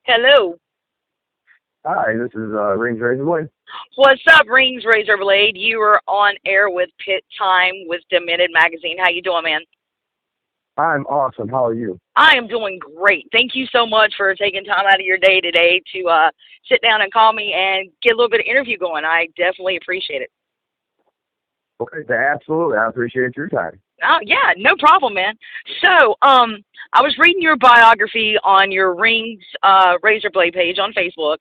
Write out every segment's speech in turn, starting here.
Hello. Hi, this is RINGZ Razerblade. What's up, RINGZ Razerblade? You are on air with Pittime with Demented Magazine. How you doing, man? I'm awesome. How are you? I am doing great. Thank you so much for taking time out of your day today to sit down and call me and get a little bit of interview going. I definitely appreciate it. Okay, absolutely. I appreciate your time. Oh yeah, no problem, man. So, I was reading your biography on your RINGZ Razorblade page on Facebook,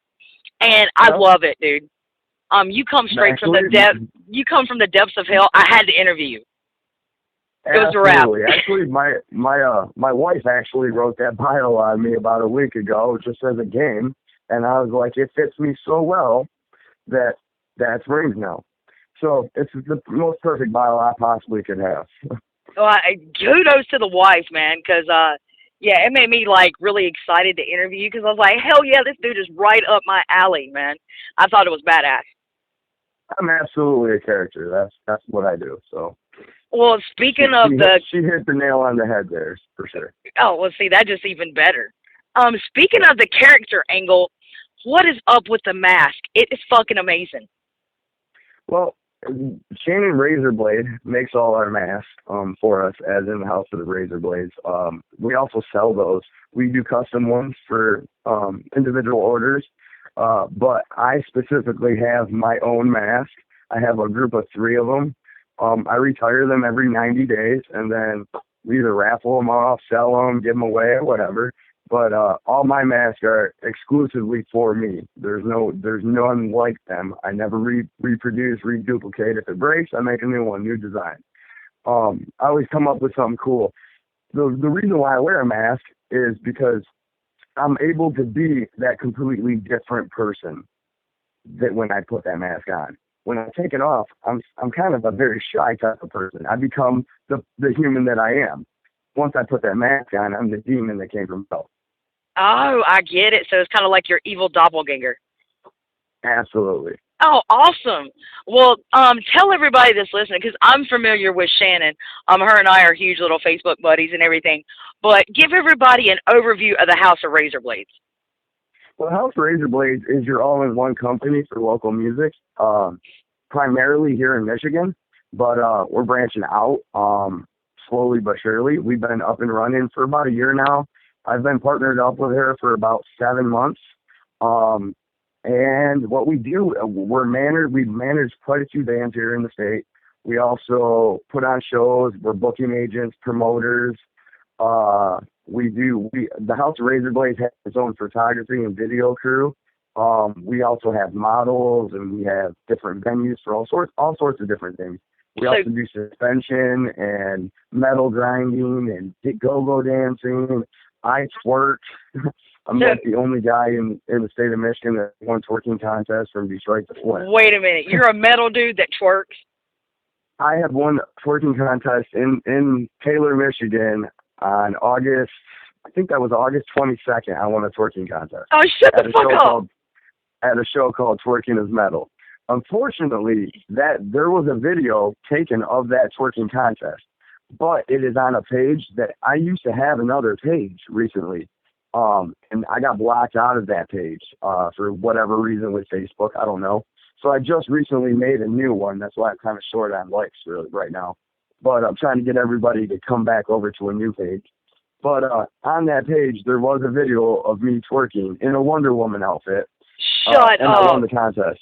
and I Yep. love it, dude. You come straight from the Actually, depth. You come from the depths of hell. I had to interview you. It was a wrap. absolutely. Actually, my wife actually wrote that bio on me about a week ago, just as a game, and I was like, it fits me so well that that's RINGZ now. So it's the most perfect bio I possibly could have. Well, kudos to the wife, man, because yeah, it made me like really excited to interview you because I was like, hell yeah, this dude is right up my alley, man. I thought it was badass. I'm absolutely a character. That's what I do. So Well, speaking of the, she hit the nail on the head there for sure. oh, well, see, that just even better. Speaking of the character angle, what is up with the mask? It is fucking amazing. Well, Shannon Razorblade makes all our masks for us, as in the House of the Razorblades. We also sell those. We do custom ones for individual orders, but I specifically have my own mask. I have a group of 3 of them. I retire them every 90 days, and then we either raffle them off, sell them, give them away, or whatever. But all my masks are exclusively for me. There's none like them. I never reproduce, reduplicate. If it breaks, I make a new one, new design. I always come up with something cool. The reason why I wear a mask is because I'm able to be that completely different person that when I put that mask on. When I take it off, I'm kind of a very shy type of person. I become the human that I am. Once I put that mask on, I'm the demon that came from hell. Oh, I get it. So it's kind of like your evil doppelganger. Absolutely. Oh, awesome. Well, tell everybody that's listening, because I'm familiar with Shannon. Her and I are huge little Facebook buddies and everything. But give everybody an overview of the House of Razorblades. Well, House Razorblades is your all-in-one company for local music, primarily here in Michigan, but we're branching out slowly but surely. We've been up and running for about a year now. I've been partnered up with her for about 7 months. And what we do, we've managed quite a few bands here in the state. We also put on shows. We're booking agents, promoters. The House of Razorblades has its own photography and video crew. We also have models, and we have different venues for all sorts of different things. We also do suspension and metal grinding and go-go dancing. I twerk. I'm like the only guy in the state of Michigan that won twerking contest from Detroit to Flint. Wait a minute. You're a metal dude that twerks? I have won twerking contest in Taylor, Michigan on August, I think that was August 22nd. I won a twerking contest. Oh, shut the fuck up. At a show called Twerking is Metal. Unfortunately, there was a video taken of that twerking contest, but it is on a page that I used to have another page recently. And I got blocked out of that page for whatever reason with Facebook. I don't know. So I just recently made a new one. That's why I'm kind of short on likes really right now. But I'm trying to get everybody to come back over to a new page. But on that page, there was a video of me twerking in a Wonder Woman outfit. Shut and up. I won the contest.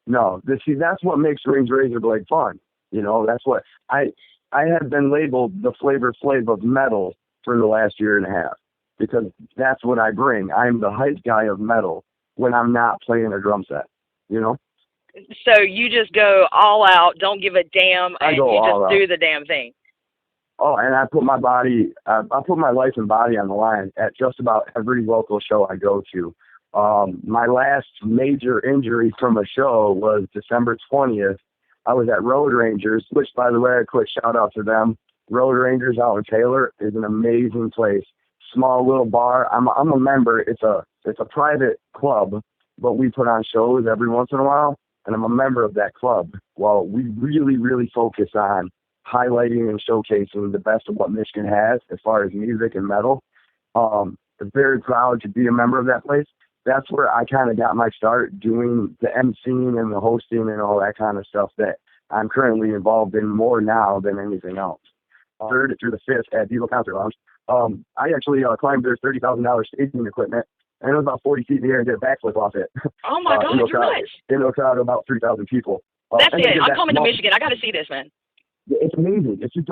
No, that's what makes RINGZ Razorblade fun. You know, that's what I have been labeled the Flavor Flav of metal for the last year and a half because that's what I bring. I'm the hype guy of metal when I'm not playing a drum set. You know. So you just go all out, don't give a damn, and you just do the damn thing. Oh, and I put my body, I put my life and body on the line at just about every local show I go to. My last major injury from a show was December 20th. I was at Road Rangers, which, by the way, a quick shout out to them. Road Rangers out in Taylor is an amazing place. Small little bar. I'm a member. It's a private club, but we put on shows every once in a while, and I'm a member of that club. Well, we really, really focus on highlighting and showcasing the best of what Michigan has as far as music and metal. very proud to be a member of that place. That's where I kind of got my start doing the emceeing and the hosting and all that kind of stuff that I'm currently involved in more now than anything else. 3rd through the 5th at Diesel Concert Lounge. I actually climbed their $30,000 staging equipment, and it was about 40 feet in the air and did a backflip off it. Oh my God, you're nuts! In a crowd of about 3,000 people. That's it. I'm coming to Michigan. I got to see this, man. It's amazing. If you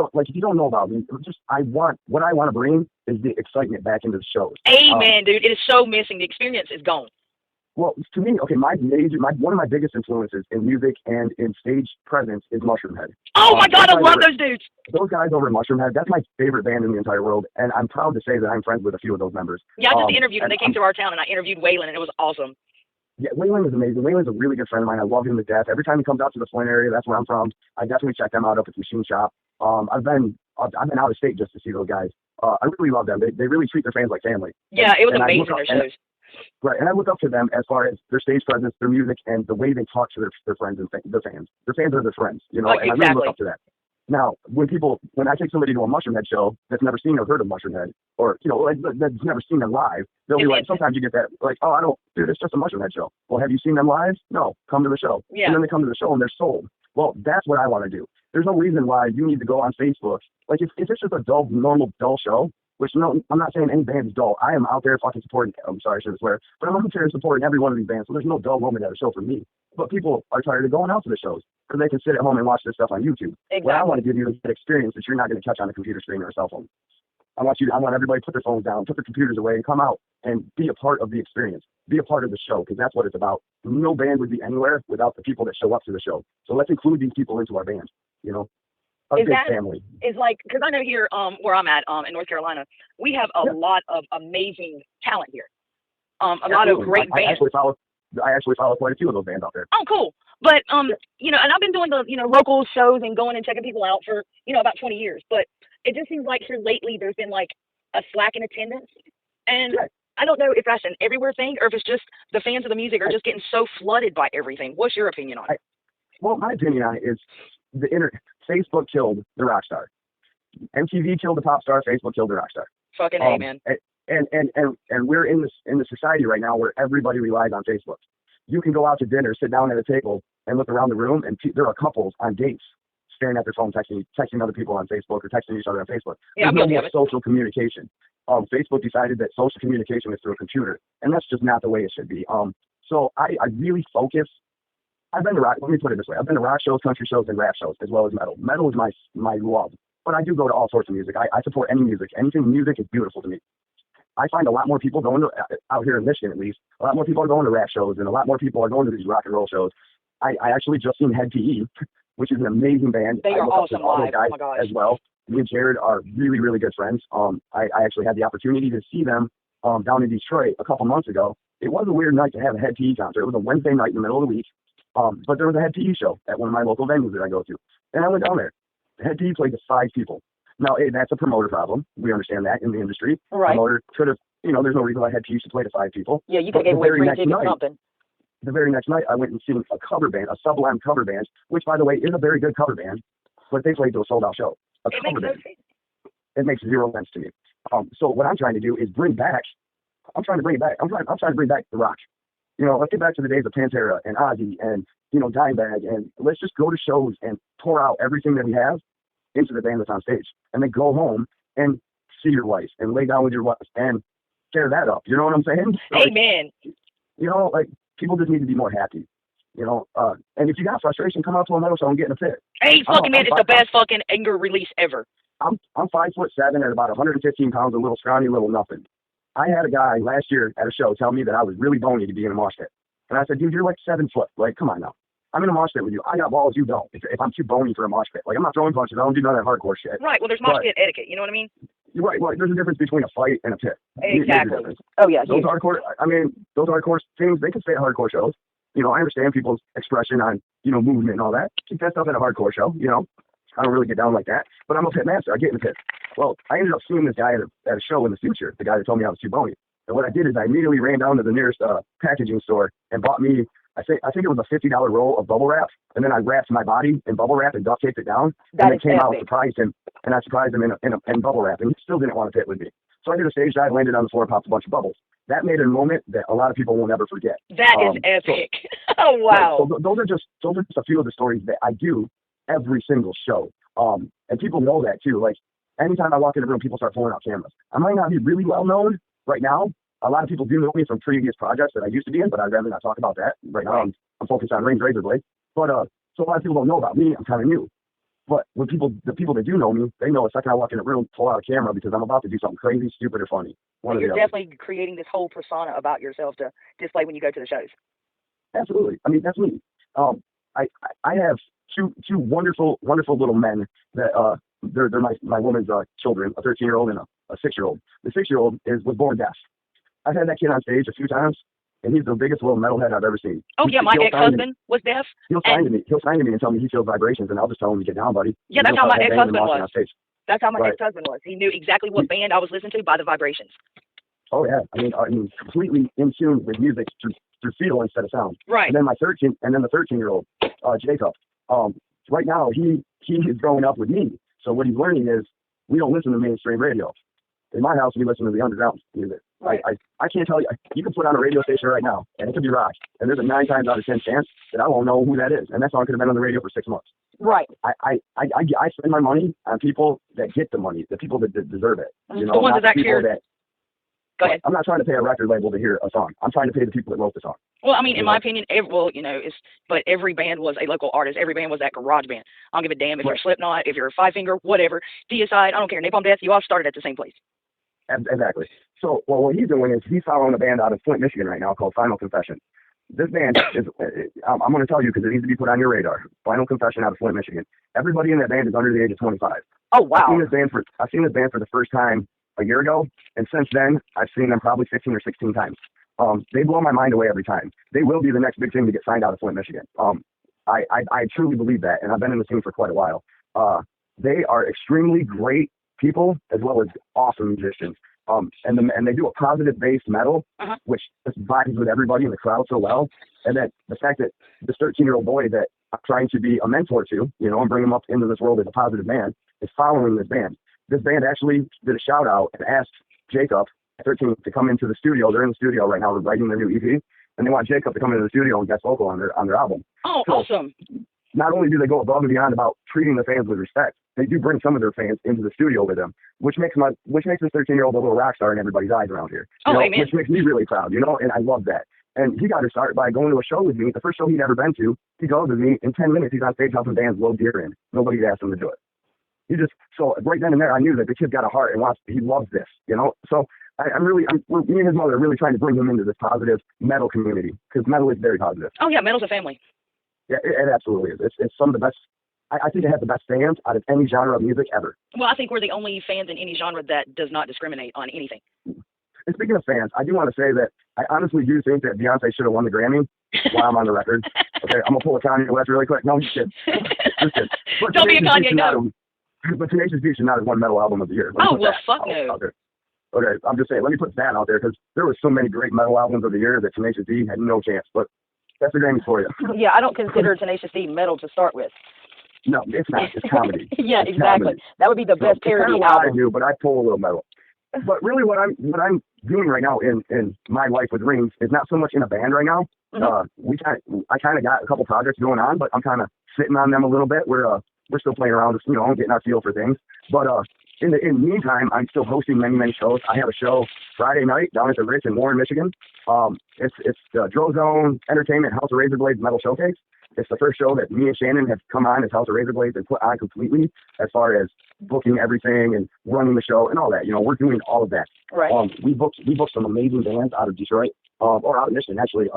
don't know about me, what I want to bring is the excitement back into the shows. Amen, dude. It is so missing. The experience is gone. Well, to me, okay, one of my biggest influences in music and in stage presence is Mushroomhead. Oh my God, I love those dudes. Those guys over at Mushroomhead, that's my favorite band in the entire world, and I'm proud to say that I'm friends with a few of those members. Yeah, I just interviewed them. They came through our town, and I interviewed Waylon, and it was awesome. Yeah, Waylon is amazing. Waylon's a really good friend of mine. I love him to death. Every time he comes out to the Flint area, that's where I'm from, I definitely check them out up at the Machine Shop. I've been out of state just to see those guys. I really love them. They really treat their fans like family. Yeah, it was amazing, their shows. Right, and I look up to them as far as their stage presence, their music, and the way they talk to their friends and their fans. Their fans are their friends, you know, and exactly. I really look up to that. Now, when I take somebody to a Mushroomhead show that's never seen or heard of Mushroomhead, or, you know, that's never seen them live, they'll be like, sometimes you get that, like, oh, dude, it's just a Mushroomhead show. Well, have you seen them live? No, come to the show. Yeah. And then they come to the show and they're sold. Well, that's what I want to do. There's no reason why you need to go on Facebook. Like, if it's just a normal dull show, which, no, I'm not saying any band is dull. I am out there fucking supporting, I'm sorry, I shouldn't swear, but I'm out there supporting every one of these bands, so there's no dull moment at a show for me. But people are tired of going out to the shows because they can sit at home and watch this stuff on YouTube. Exactly. What I want to give you is that experience that you're not going to catch on a computer screen or a cell phone. I want everybody to put their phones down, put their computers away, and come out and be a part of the experience. Be a part of the show, because that's what it's about. No band would be anywhere without the people that show up to the show. So let's include these people into our band, you know? Family. Is like, because I know here where I'm at in North Carolina, we have a lot of amazing talent here. A lot of great bands. I actually follow quite a few of those bands out there. Oh, cool. But, you know, and I've been doing the, you know, local shows and going and checking people out for, you know, about 20 years. But it just seems like here lately there's been like a slack in attendance. And I don't know if that's an everywhere thing or if it's just the fans of the music are just getting so flooded by everything. What's your opinion on it? Well, my opinion on it is Facebook killed the rock star. MTV killed the pop star. Facebook killed the rock star. Fucking amen. And we're in this society right now where everybody relies on Facebook. You can go out to dinner, sit down at a table, and look around the room, and there are couples on dates staring at their phone, texting other people on Facebook or texting each other on Facebook. Yeah, There's no more social communication. Facebook decided that social communication is through a computer, and that's just not the way it should be. So I really focus. I've been to rock. Let me put it this way: I've been to rock shows, country shows, and rap shows, as well as metal. Metal is my love, but I do go to all sorts of music. I support any music. Anything music is beautiful to me. I find a lot more people going to, out here in Michigan at least, a lot more people are going to rap shows, and a lot more people are going to these rock and roll shows. I actually just seen Head PE, which is an amazing band. They are awesome live. Guys oh my gosh. As well. Me and Jared are really, really good friends. I actually had the opportunity to see them down in Detroit a couple months ago. It was a weird night to have a Head PE concert. It was a Wednesday night in the middle of the week. But there was a Head PE show at one of my local venues that I go to. And I went down there. The Head PE played to 5 people. Now, that's a promoter problem. We understand that in the industry. Right. Promoter could have, there's no reason why Head PE should play to 5 people. Yeah, you could get away free tickets or something. The very next night, I went and seen a cover band, a Sublime cover band, which, by the way, is a very good cover band, but they played to a sold-out show. It makes zero sense to me. So what I'm trying to do is I'm trying to bring back the rock. Let's get back to the days of Pantera and Ozzy and, Dimebag, and let's just go to shows and pour out everything that we have into the band that's on stage. And then go home and see your wife and lay down with your wife and tear that up. You know what I'm saying? Amen. People just need to be more happy. And if you got frustration, come out to a metal show and get in a fit. Hey, fucking man, it's the best fucking anger release ever. I'm 5'7" at about 115 pounds, a little scrawny, little nothing. I had a guy last year at a show tell me that I was really bony to be in a mosh pit. And I said, dude, you're like 7 foot. Like, come on now. I'm in a mosh pit with you. I got balls, you don't. If I'm too bony for a mosh pit. Like, I'm not throwing punches. I don't do none of that hardcore shit. Right. Well, there's mosh pit etiquette. You know what I mean? You're right. Well, there's a difference between a fight and a pit. Exactly. Oh, yeah. Those hardcore things, they can stay at hardcore shows. I understand people's expression on, movement and all that. Keep that stuff at a hardcore show, I don't really get down like that. But I'm a pit master. I get in the pit. Well, I ended up suing this guy at a show in the future, the guy that told me I was too bony. And what I did is I immediately ran down to the nearest packaging store and bought me I think it was a $50 roll of bubble wrap, and then I wrapped my body in bubble wrap and duct taped it down, That and is then came out epic. and surprised him, and I surprised him in bubble wrap, and he still didn't want to pit with me. So I did a stage dive, landed on the floor, popped a bunch of bubbles. That made a moment that a lot of people will never forget. That is epic. Oh, wow. Right, so those are just a few of the stories that I do every single show. And people know that too. Like anytime I walk in a room, people start pulling out cameras. I might not be really well known right now. A lot of people do know me from previous projects that I used to be in, but I'd rather not talk about that. Right now, I'm focused on RINGZ Razerblade. But so a lot of people don't know about me. I'm kind of new. But when the people that do know me, they know the second I walk in a room, pull out a camera because I'm about to do something crazy, stupid, or funny. You're definitely creating this whole persona about yourself to display when you go to the shows. Absolutely. I mean, that's me. I have two wonderful little men that they're my woman's children, a 13-year-old and a 6-year-old. The 6-year-old was born deaf. I've had that kid on stage a few times, and he's the biggest little metalhead I've ever seen. Oh, yeah, my ex-husband was deaf. He'll sign to me and tell me he feels vibrations, and I'll just tell him to get down, buddy. Yeah, that's how my ex-husband was. That's how my Right. ex-husband was. He knew exactly what band I was listening to by the vibrations. Oh yeah, I mean, completely in tune with music through feel instead of sound. Right. And then the 13-year-old, Jacob. Right now he is growing up with me. So what he's learning is we don't listen to mainstream radio. In my house, we listen to the underground music. Right. I can't tell you. You can put on a radio station right now, and it could be rock, and there's a 9 times out of 10 chance that I won't know who that is, and that song could have been on the radio for 6 months. Right. I spend my money on people that get the money, the people that deserve it. You know, the ones not that people care. that. Go ahead. I'm not trying to pay a record label to hear a song. I'm trying to pay the people that wrote the song. Well, I mean, in my opinion, but every band was a local artist. Every band was that garage band. I don't give a damn if you're Slipknot, if you're Five Finger, whatever. Deicide, I don't care. Napalm Death, you all started at the same place. Exactly. So, well, what he's doing is he's following a band out of Flint, Michigan right now called Final Confession. This band is, I'm going to tell you because it needs to be put on your radar. Final Confession out of Flint, Michigan. Everybody in that band is under the age of 25. Oh, wow. I've seen this band for the first time a year ago, and since then, I've seen them probably 15 or 16 times. They blow my mind away every time. They will be the next big thing to get signed out of Flint, Michigan. I truly believe that, and I've been in the scene for quite a while. They are extremely great people as well as awesome musicians. And they do a positive-based metal, which just vibes with everybody in the crowd so well. And then the fact that this 13-year-old boy that I'm trying to be a mentor to, and bring him up into this world as a positive man, is following this band. This band actually did a shout-out and asked Jacob, at 13, to come into the studio. They're in the studio right now. They're writing their new EP, and they want Jacob to come into the studio and guest vocal on their album. Oh, so, awesome. Not only do they go above and beyond about treating the fans with respect, they do bring some of their fans into the studio with them, which makes this 13-year-old a little rock star in everybody's eyes around here. Amen. Which makes me really proud, and I love that. And he got to start by going to a show with me. The first show he'd ever been to, he goes with me. In 10 minutes, he's on stage helping bands load gear in. Nobody's asked him to do it. So right then and there, I knew that the kid's got a heart and he loves this, So me and his mother are really trying to bring him into this positive metal community because metal is very positive. Oh yeah, metal's a family. Yeah, it absolutely is. It's some of the best. I think it has the best fans out of any genre of music ever. Well, I think we're the only fans in any genre that does not discriminate on anything. And speaking of fans, I do want to say that I honestly do think that Beyonce should have won the Grammy while I'm on the record. Okay, I'm going to pull a Kanye West really quick. No, just kidding. Don't be a Kanye, no. But Tenacious D should not have won Metal Album of the Year. Oh, well, fuck no. Okay, I'm just saying, let me put that out there because there were so many great metal albums of the year that Tenacious D had no chance. But that's the Grammy for you. Yeah, I don't consider Tenacious D metal to start with. No, it's not. It's comedy. Yeah, it's exactly. Comedy. That would be the best parody album. album. I do, but I pull a little metal. But really, what I'm doing right now in my life with RINGZ is not so much in a band right now. I kind of got a couple projects going on, but I'm kind of sitting on them a little bit. We're still playing around, getting our feel for things. But in the meantime, I'm still hosting many shows. I have a show Friday night down at the Ritz in Warren, Michigan. It's the Drozone Entertainment House of Razorblades Metal Showcase. It's the first show that me and Shannon have come on as House of Razorblades and put on completely as far as booking everything and running the show and all that. We're doing all of that. Right. We booked some amazing bands out of Detroit, or out of Michigan actually.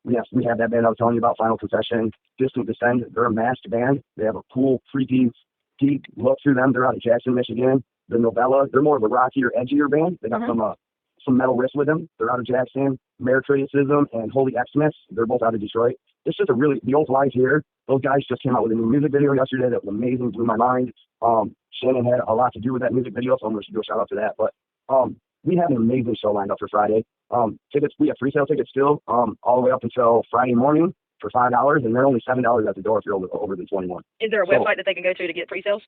We have that band I was telling you about, Final Confession, Distant Descend. They're a masked band. They have a cool, freaky, deep look to them. They're out of Jackson, Michigan. The Novella, they're more of a rockier, edgier band. They got some metal riffs with them. They're out of Jackson. Meritocratism and Holy Xmas, they're both out of Detroit. It's just the old flies here. Those guys just came out with a new music video yesterday that was amazing, blew my mind. Shannon had a lot to do with that music video, so I'm going to do a shout out to that. But we have an amazing show lined up for Friday. Tickets, we have free sale tickets still, all the way up until Friday morning. for $5, and they're only $7 at the door if you're over the 21. Is there a website that they can go to get pre-sales?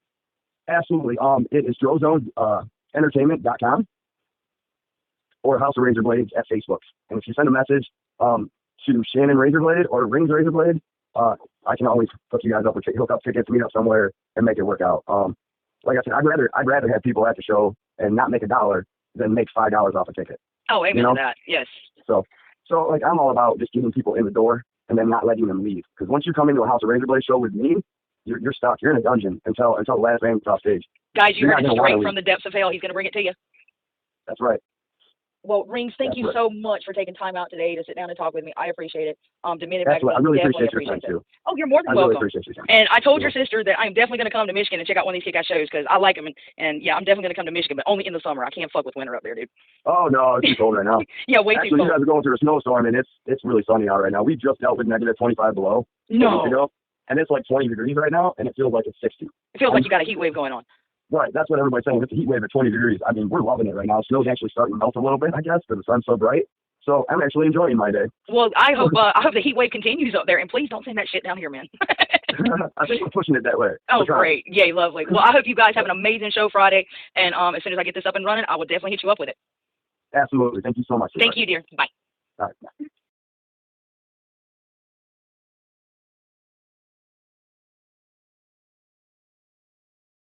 Absolutely. It is DroZone.entertainment.com or House of Razorblades at Facebook. And if you send a message to Shannon Razorblade or RINGZ Razerblade, I can always hook you guys up or hook up tickets, meet up somewhere, and make it work out. Like I said, I'd rather have people at the show and not make $1 than make $5 off a ticket. Oh, amen to that. Yes. So like I'm all about just getting people in the door and then not letting them leave. Because once you come into a House of Razorblade show with me, you're stuck. You're in a dungeon until the last man gets off stage. Guys, you heard it straight from the depths of hell. He's going to bring it to you. That's right. Well, RINGZ, thank you so much for taking time out today to sit down and talk with me. I appreciate it. Demented Magazine. I really appreciate your time, too. Oh, you're more than welcome. I really appreciate your time. And I told your sister that I'm definitely going to come to Michigan and check out one of these kick-ass shows because I like them. And yeah, I'm definitely going to come to Michigan, but only in the summer. I can't fuck with winter up there, dude. Oh, no, it's too cold right now. Yeah, way too cold. You guys are going through a snowstorm, and it's really sunny out right now. We just dealt with negative 25 below. No. And it's like 20 degrees right now, and it feels like it's 60. It feels like you got a heat wave going on. Right, that's what everybody's saying. It's a heat wave at 20 degrees. I mean, we're loving it right now. Snow's actually starting to melt a little bit, I guess, because the sun's so bright. So I'm actually enjoying my day. Well, I hope the heat wave continues up there, and please don't send that shit down here, man. I think we're pushing it that way. Oh, great. Yay, lovely. Well, I hope you guys have an amazing show Friday, and as soon as I get this up and running, I will definitely hit you up with it. Absolutely. Thank you so much. Thank you, dear. Bye. All right. Bye.